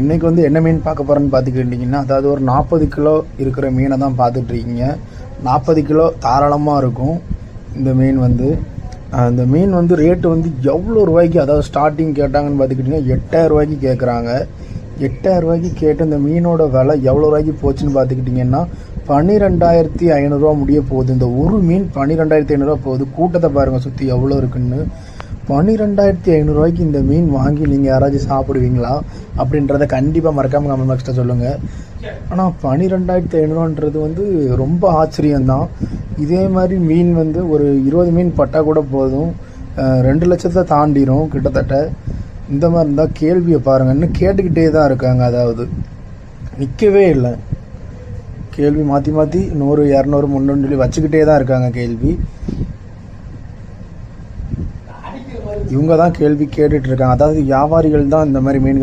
இன்றைக்கி வந்து என்ன மீன் பார்க்க போகிறேன்னு பார்த்துக்கிட்டிங்கன்னா, அதாவது ஒரு 40 கிலோ இருக்கிற மீனை தான் பார்த்துட்ருக்கீங்க. 40 கிலோ தாராளமாக இருக்கும் இந்த மீன் வந்து. இந்த மீன் வந்து ரேட்டு வந்து எவ்வளோ ரூபாய்க்கு, அதாவது ஸ்டார்டிங் கேட்டாங்கன்னு பார்த்துக்கிட்டிங்கன்னா 8000 ரூபாய்க்கு கேட்குறாங்க. 8000 ரூபாய்க்கு கேட்டு இந்த மீனோட விலை எவ்வளோ ரூபாய்க்கு போச்சுன்னு பார்த்துக்கிட்டிங்கன்னா 12500 முடிய போகுது. இந்த ஒரு மீன் 12500 போகுது. கூட்டத்தை பாருங்கள் சுற்றி எவ்வளோ இருக்குன்னு. 12500 இந்த மீன் வாங்கி நீங்கள் யாராச்சும் சாப்பிடுவீங்களா அப்படின்றத கண்டிப்பாக மறக்காமல் கமெண்ட் பாக்ஸில் சொல்லுங்கள். ஆனால் 12500 வந்து ரொம்ப ஆச்சரியம்தான். இதே மாதிரி மீன் வந்து ஒரு 20 மீன் பட்டால் கூட போதும், 2 லட்சத்தை தாண்டிடும் கிட்டத்தட்ட. இந்த மாதிரி இருந்தால் கேள்வியை பாருங்கள், இன்னும் கேட்டுக்கிட்டே தான் இருக்காங்க. அதாவது நிற்கவே இல்லை, கேள்வி மாற்றி மாற்றி 100 200 300 சொல்லி வச்சுக்கிட்டே தான் இருக்காங்க கேள்வி. இவங்க தான் கேள்வி கேட்டுட்டு இருக்காங்க. அதாவது வியாபாரிகள் தான் இந்த மாதிரி மீன்